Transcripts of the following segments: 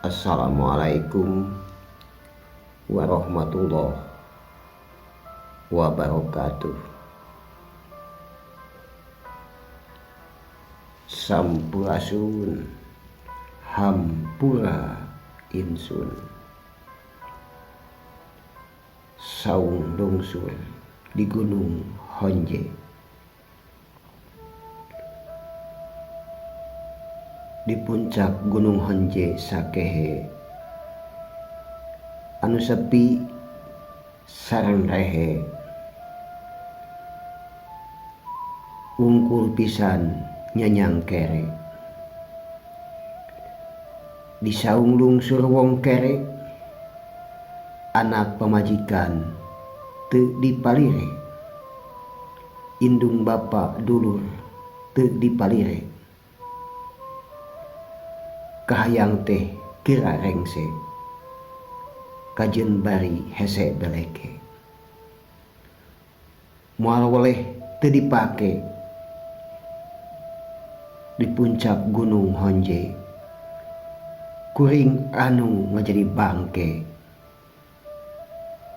Assalamualaikum warahmatullahi wabarakatuh. Sampurasun hampura insun, saung lungsur di Gunung Honje. Di puncak Gunung Honje sakehe anu sepi sareng rehe, wungkul pisan nyanyang kere. Di saung lungsur wong kere, anak pamajikan teu dipalire, indung bapa dulur teu dipalire. Kahayang teh kira rengse, kajen bari hese beleke. Moal woleh teu dipake di puncak Gunung Honje, kuring anu ngajadi bangke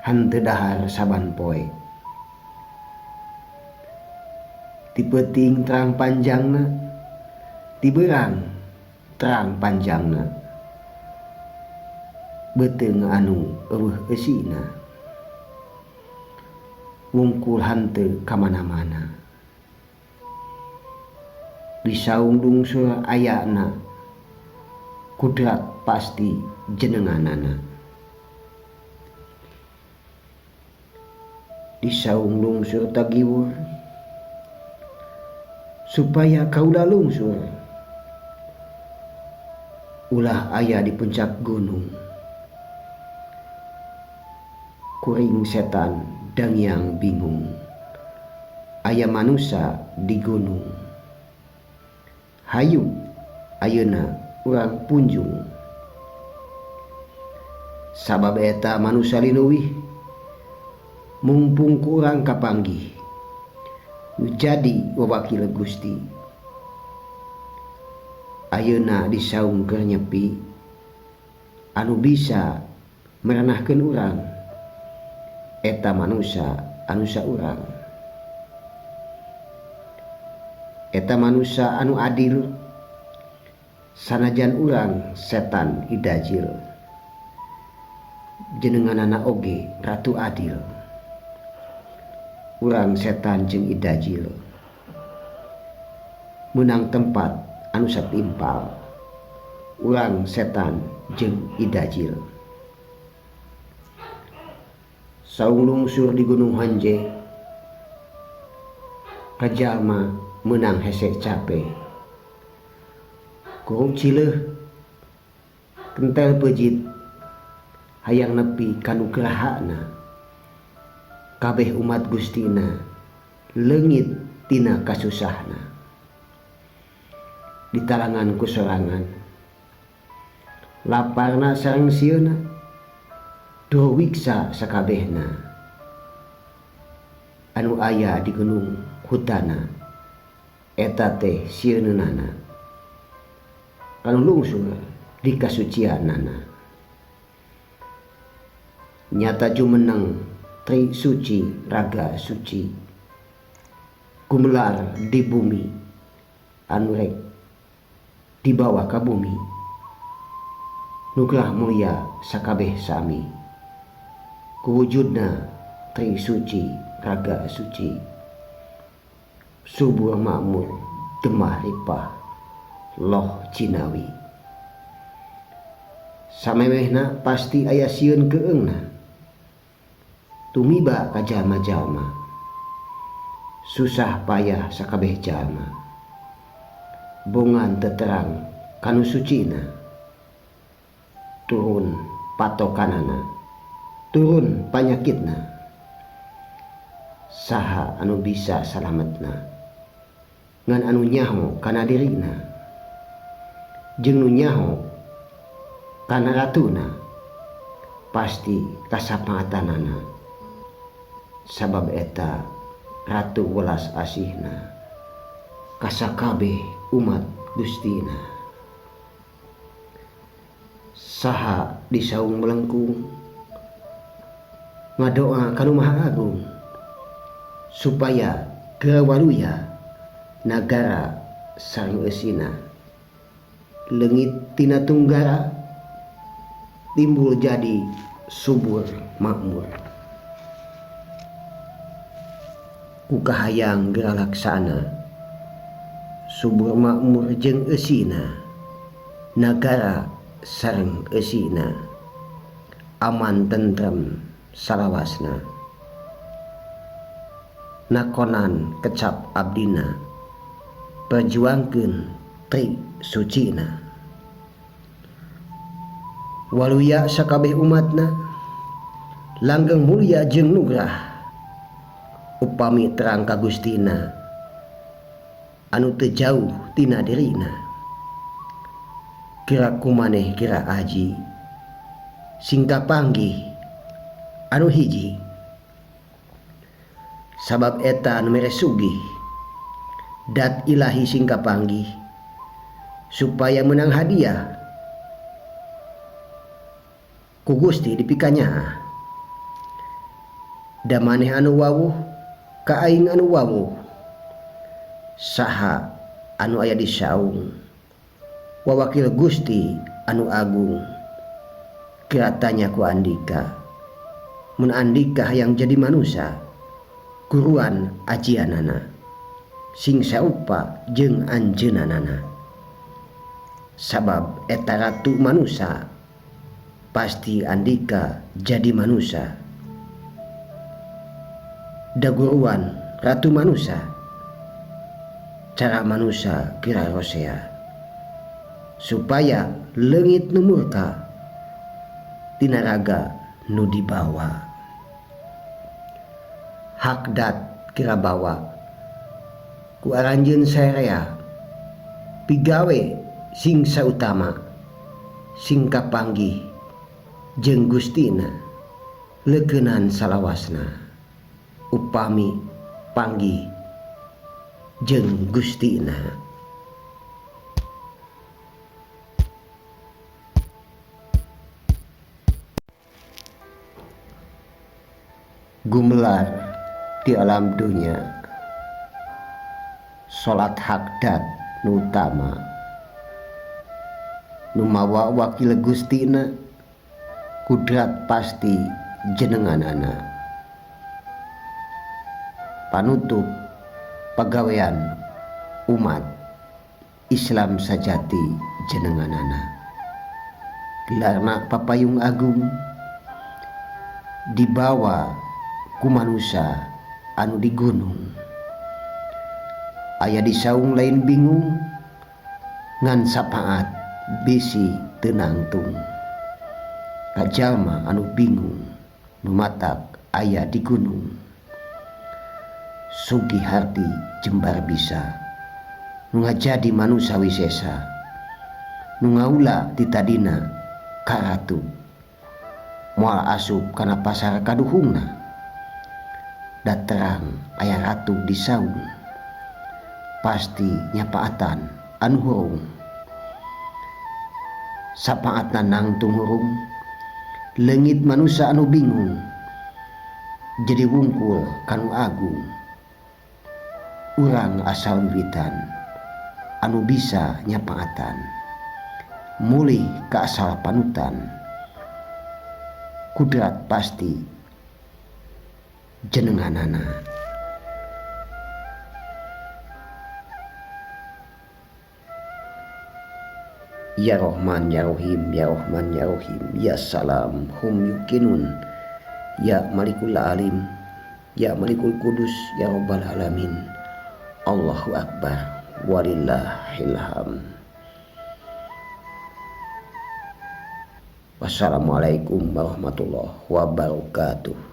henteu dahar saban poe. Ti peuting terang panjangna, ti beurang terang panjangna, beteung anu eueuh eusina, wungkul henteu kamana-mana. Di saung lungsur ayana, kudrat pasti jenenganana. Di saung lungsur tagiwur, supaya kaula lungsur, ulah aya di puncak gunung, kuring setan dangyang bingung, aya manusia di gunung. Hayu ayeuna urang punjung, sabab eta manusia linuwih, mumpung kurang kapanggih, jadi wawakil Gusti. Ayeuna di saung keur nyepi, anu bisa merenahkeun urang, eta manusia anu saurang. Eta manusia anu adil, sanajan urang setan idajil, jenenganana oge ratu adil. Urang setan jeung idajil menang tempat anu satimpal, urang setan jeung idajil. Saung lungsur di Gunung Honje, kajalma menang hese cape, kurung cileuh kentel peujit hayang nepi kanu gerahana. Kabeh umat Gustina leungit tina kasusahna, ditalangan ku sorangan, laparna sareng sieuna, duh wiksa sakabehna. Anu aya di gunung hutana, eta teh sieunana, kanu lungsur di kasucianana. Nyata jumeneng Tri suci raga suci, gumelar di bumi anu rek dibawa ka bumi, nugrah mulia sakabeh sami, kuwujudna Tri suci raga suci, subur makmur demah ripah loh cinawi. Samemehna pasti aya sieun keungna, tumiba ka jalma-jalma, susah payah sakabeh jalma, bongan teterang kanu sucina, turun patokanana, turun panyakitna. Saha anu bisa salametna ngan anu nyaho kana dirina, jeung nu nyaho kana ratuna, pasti kasapangatanana. Sabab eta ratu welas asihna kasakabeh umat Gustina. saha di saung melengkung ngadoa kanu Maha Agung supaya gawaluya nagara sareng eusina leungit tina tunggara timbul jadi subur makmur ku kahayang geura laksana subur makmur jeung eusina nagara sareng eusina aman tentrem salawasna nakonan kecap abdina perjuangkeun tri sucina waluya sakabeh umatna langgeng mulia jeung nugrah upami terang ka Gustina anu teu jauh tina dirina kira kumaneh kira aji singka panggih anu hiji sabab eta anu mere sugih dat ilahi singka panggih supaya menang hadiah ku Gusti dipikanya da maneh anu wawuh ka aing anu wawuh saha anu aya di saung wawakil Gusti anu agung kiratanya ku andika mun andika hayang jadi manusia guruan ajianana sing saupa jeung anjeunanana sabab eta ratu manusia pasti andika jadi manusia da guruan ratu manusia cara manusia kira rosea supaya leungit nu murka tina raga nu dibawa hakdat kira bawa ku aranjeun saerea pigawe sing sautama sing kapanggih jeung Gustina leukeunan salawasna upami panggih jeung Gustina gumelar di alam dunia salat hakdat nu utama nu mawa wakil Gustina kudrat pasti jenenganana panutup pagawean umat Islam sajati jenenganana gelarna papayung agung dibawa ku manusia anu di gunung aya di saung lain bingung ngan sapaat bisi teu nangtung ka jalma anu bingung nu matak aya di gunung sugih harti jembar bisa nu ngajadi manusia wisesa nu ngaula ti tadina ka ratu moal asup kana pasar kaduhungna da terang aya ratu di saung pasti nyapaatan anu hurung sapaatna nangtung hurung leungit manusia anu bingung jadi wungkul kanu agung urang asal wiwitan anu bisa nyapaatan mulih ka asal panutan kudrat pasti jenenganana ya Rahman ya Rahim ya Rahman ya Rahim ya Salam hum yukinun ya Malikul Alim ya Malikul Kudus ya Rabbal Alamin Allahu Akbar walillahil hamd. Wassalamualaikum warahmatullahi wabarakatuh.